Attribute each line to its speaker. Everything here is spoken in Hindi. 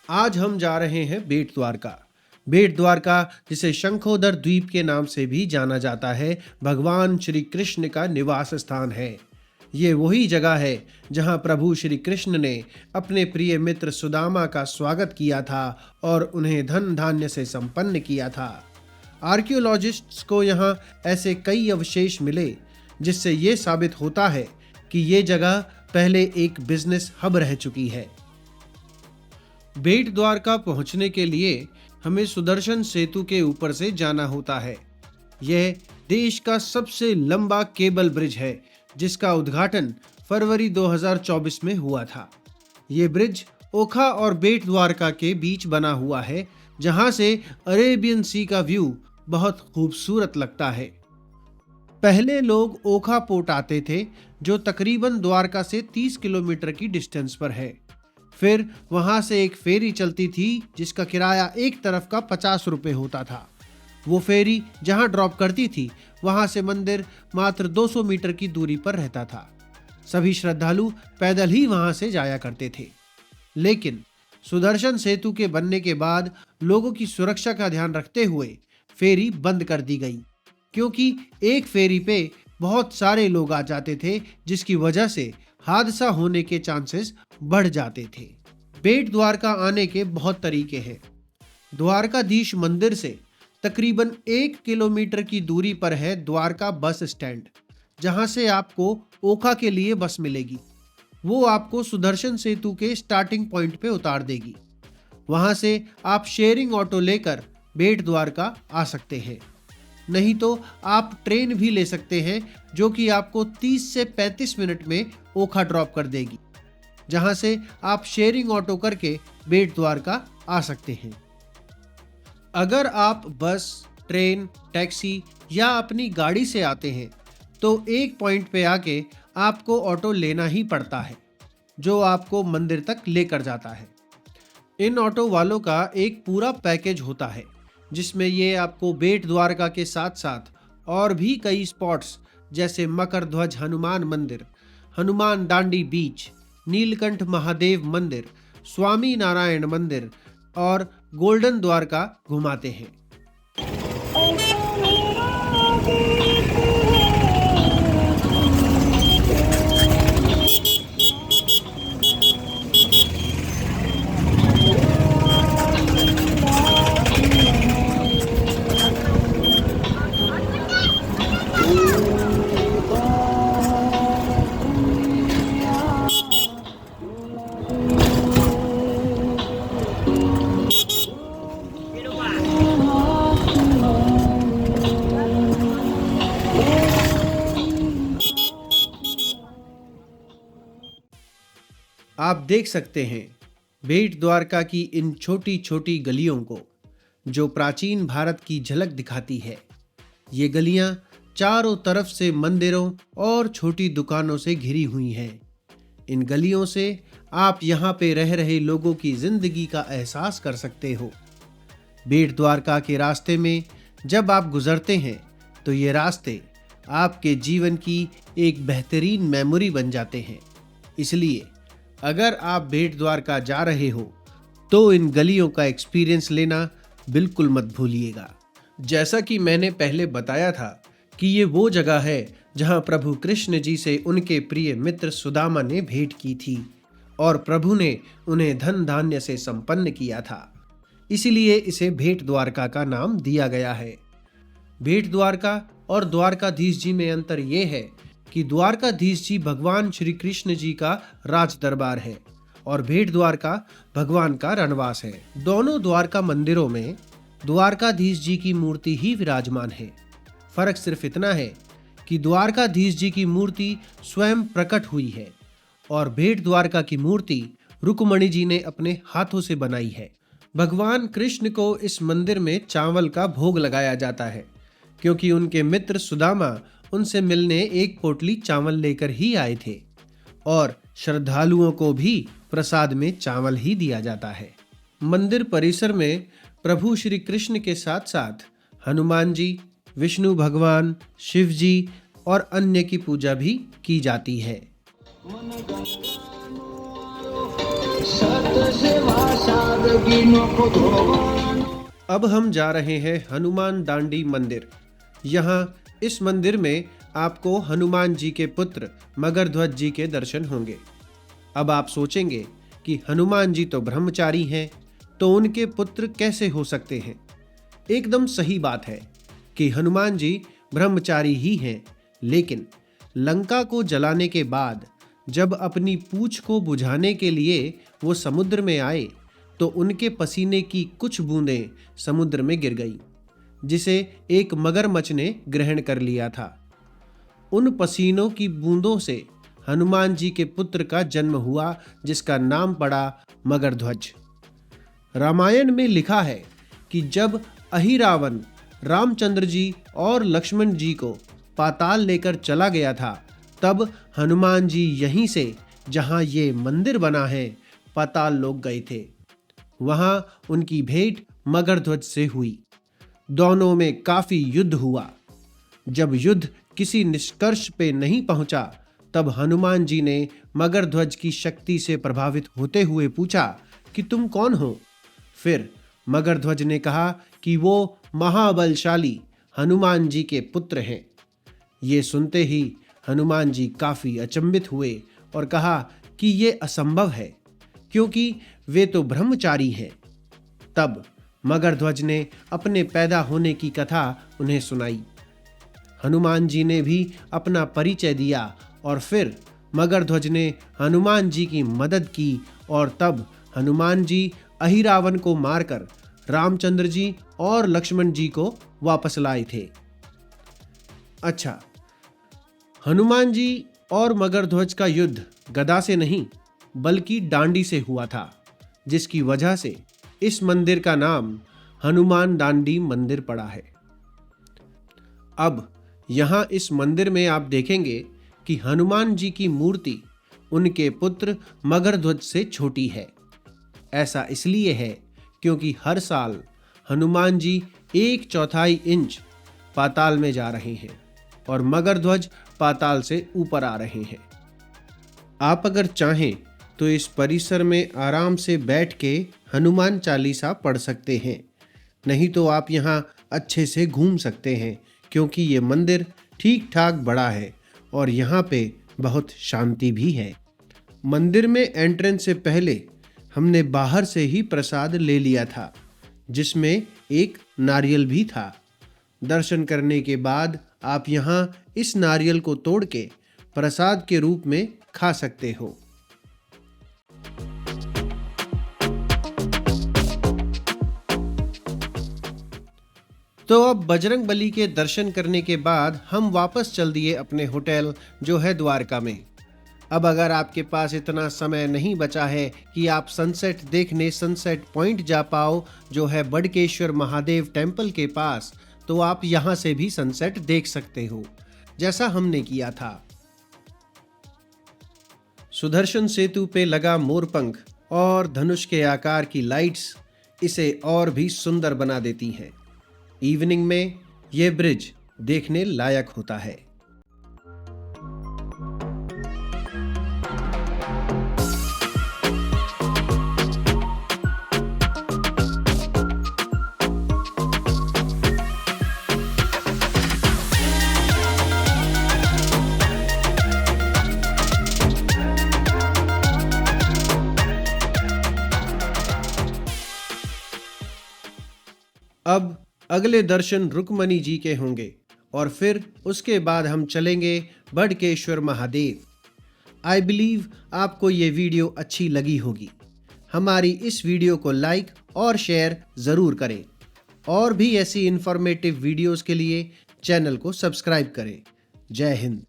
Speaker 1: आज हम जा रहे हैं बेट द्वारका। बेट द्वारका, जिसे शंखोदर द्वीप के नाम से भी जाना जाता है, भगवान श्री कृष्ण का निवास स्थान है। ये वही जगह है जहां प्रभु श्री कृष्ण ने अपने प्रिय मित्र सुदामा का स्वागत किया था और उन्हें धन धान्य से संपन्न किया था। आर्कियोलॉजिस्ट्स को यहाँ ऐसे कई अवशेष मिले जिससे ये साबित होता है कि ये जगह पहले एक बिजनेस हब रह चुकी है। बेट द्वारका पहुंचने के लिए हमें सुदर्शन सेतु के ऊपर से जाना होता है। यह देश का सबसे लंबा केबल ब्रिज है जिसका उद्घाटन फरवरी 2024 में हुआ था। ये ब्रिज ओखा और बेट द्वारका के बीच बना हुआ है, जहां से अरेबियन सी का व्यू बहुत खूबसूरत लगता है। पहले लोग ओखा पोर्ट आते थे, जो तकरीबन द्वारका से 30 किलोमीटर की डिस्टेंस पर है। फिर वहां से एक फेरी चलती थी जिसका किराया एक तरफ का 50 रुपये होता था। वो फेरी जहां ड्रॉप करती थी वहां से मंदिर मात्र 200 मीटर की दूरी पर रहता था। सभी श्रद्धालु पैदल ही वहां से जाया करते थे। लेकिन सुदर्शन सेतु के बनने के बाद लोगों की सुरक्षा का ध्यान रखते हुए फेरी बंद कर दी गई, क्योंकि एक फेरी पे बहुत सारे लोग आ जाते थे, जिसकी वजह से हादसा होने के चांसेस बढ़ जाते थे। बेट द्वारका आने के बहुत तरीके हैं। द्वारकाधीश मंदिर से तकरीबन 1 किलोमीटर की दूरी पर है द्वारका बस स्टैंड, जहां से आपको ओखा के लिए बस मिलेगी। वो आपको सुदर्शन सेतु के स्टार्टिंग पॉइंट पे उतार देगी। वहां से आप शेयरिंग ऑटो लेकर बेट द्वारका आ सकते हैं। नहीं तो आप ट्रेन भी ले सकते हैं, जो कि आपको 30 से 35 मिनट में ओखा ड्रॉप कर देगी, जहां से आप शेयरिंग ऑटो करके बेट द्वारका आ सकते हैं। अगर आप बस, ट्रेन, टैक्सी या अपनी गाड़ी से आते हैं तो एक पॉइंट पे आके आपको ऑटो लेना ही पड़ता है, जो आपको मंदिर तक लेकर जाता है। इन ऑटो वालों का एक पूरा पैकेज होता है, जिसमें ये आपको बेट द्वारका के साथ साथ और भी कई स्पॉट्स जैसे मकर ध्वज हनुमान मंदिर, हनुमान डांडी बीच, नीलकंठ महादेव मंदिर, स्वामी नारायण मंदिर और गोल्डन द्वारका घुमाते हैं। आप देख सकते हैं बेट द्वारका की इन छोटी छोटी गलियों को, जो प्राचीन भारत की झलक दिखाती है। ये गलियां चारों तरफ से मंदिरों और छोटी दुकानों से घिरी हुई हैं। इन गलियों से आप यहाँ पे रह रहे लोगों की जिंदगी का एहसास कर सकते हो। बेट द्वारका के रास्ते में जब आप गुजरते हैं तो ये रास्ते आपके जीवन की एक बेहतरीन मेमोरी बन जाते हैं। इसलिए अगर आप बेट द्वारका जा रहे हो तो इन गलियों का एक्सपीरियंस लेना बिल्कुल मत भूलिएगा। जैसा कि मैंने पहले बताया था कि ये वो जगह है जहां प्रभु कृष्ण जी से उनके प्रिय मित्र सुदामा ने भेंट की थी और प्रभु ने उन्हें धन धान्य से संपन्न किया था। इसीलिए इसे बेट द्वारका का नाम दिया गया है। बेट द्वारका और द्वारकाधीश जी में अंतर ये है कि द्वारकाधीश जी भगवान श्री कृष्ण जी का राज दरबार है और बेट द्वारका भगवान का रणवास है। दोनों द्वारका मंदिरों में द्वारकाधीश जी की मूर्ति ही विराजमान है। फर्क सिर्फ इतना है कि द्वारकाधीश जी की मूर्ति स्वयं प्रकट हुई है और बेट द्वारका की मूर्ति रुक्मणी जी ने अपने हाथों से बनाई है। भगवान कृष्ण को इस मंदिर में चावल का भोग लगाया जाता है, क्योंकि उनके मित्र सुदामा उनसे मिलने एक पोटली चावल लेकर ही आए थे और श्रद्धालुओं को भी प्रसाद में चावल ही दिया जाता है। मंदिर परिसर में प्रभु श्री कृष्ण के साथ साथ हनुमान जी, विष्णु भगवान, शिव जी और अन्य की पूजा भी की जाती है। सत सेवा सागर अब हम जा रहे हैं हनुमान डांडी मंदिर। यहाँ इस मंदिर में आपको हनुमान जी के पुत्र मगरध्वज जी के दर्शन होंगे। अब आप सोचेंगे कि हनुमान जी तो ब्रह्मचारी हैं, तो उनके पुत्र कैसे हो सकते हैं? एकदम सही बात है कि हनुमान जी ब्रह्मचारी ही हैं, लेकिन लंका को जलाने के बाद जब अपनी पूंछ को बुझाने के लिए वो समुद्र में आए, तो उनके पसीने की कुछ बूंदें समुद्र में गिर गई, जिसे एक मगरमच्छ ने ग्रहण कर लिया था। उन पसीनों की बूंदों से हनुमान जी के पुत्र का जन्म हुआ, जिसका नाम पड़ा मगरध्वज। रामायण में लिखा है कि जब अहिरावण रामचंद्र जी और लक्ष्मण जी को पाताल लेकर चला गया था, तब हनुमान जी यहीं से, जहां ये मंदिर बना है, पाताल लोक गए थे। वहां उनकी भेंट मगरध्वज से हुई। दोनों में काफी युद्ध हुआ। जब युद्ध किसी निष्कर्ष पे नहीं पहुंचा, तब हनुमान जी ने मगरध्वज की शक्ति से प्रभावित होते हुए पूछा कि तुम कौन हो? फिर मगरध्वज ने कहा कि वो महाबलशाली हनुमान जी के पुत्र हैं। ये सुनते ही हनुमान जी काफी अचंभित हुए और कहा कि ये असंभव है, क्योंकि वे तो ब्रह्मचारी हैं। तब मगरध्वज ने अपने पैदा होने की कथा उन्हें सुनाई। हनुमान जी ने भी अपना परिचय दिया और फिर मगरध्वज ने हनुमान जी की मदद की और तब हनुमान जी अहिरावण को मारकर रामचंद्र जी और लक्ष्मण जी को वापस लाए थे। अच्छा, हनुमान जी और मगरध्वज का युद्ध गदा से नहीं बल्कि डांडी से हुआ था, जिसकी वजह से इस मंदिर का नाम हनुमान डांडी मंदिर पड़ा है। अब यहाँ इस मंदिर में आप देखेंगे कि हनुमान जी की मूर्ति उनके पुत्र मगरध्वज से छोटी है। ऐसा इसलिए है क्योंकि हर साल हनुमान जी 1/4 इंच पाताल में जा रहे हैं और मगरध्वज पाताल से ऊपर आ रहे हैं। आप अगर चाहें तो इस परिसर में आराम से बैठ के हनुमान चालीसा पढ़ सकते हैं, नहीं तो आप यहाँ अच्छे से घूम सकते हैं, क्योंकि ये मंदिर ठीक ठाक बड़ा है और यहाँ पे बहुत शांति भी है। मंदिर में एंट्रेंस से पहले हमने बाहर से ही प्रसाद ले लिया था, जिसमें एक नारियल भी था। दर्शन करने के बाद आप यहाँ इस नारियल को तोड़ के प्रसाद के रूप में खा सकते हो। तो अब बजरंग बली के दर्शन करने के बाद हम वापस चल दिए अपने होटल, जो है द्वारका में। अब अगर आपके पास इतना समय नहीं बचा है कि आप सनसेट देखने सनसेट पॉइंट जा पाओ, जो है बडकेश्वर महादेव टेम्पल के पास, तो आप यहाँ से भी सनसेट देख सकते हो, जैसा हमने किया था। सुदर्शन सेतु पे लगा मोरपंख और धनुष के आकार की लाइट्स इसे और भी सुंदर बना देती हैं। इवनिंग में यह ब्रिज देखने लायक होता है। अब अगले दर्शन रुक्मणी जी के होंगे और फिर उसके बाद हम चलेंगे बडकेश्वर महादेव। आई बिलीव आपको ये वीडियो अच्छी लगी होगी। हमारी इस वीडियो को लाइक और शेयर ज़रूर करें और भी ऐसी इंफॉर्मेटिव वीडियोस के लिए चैनल को सब्सक्राइब करें। जय हिंद।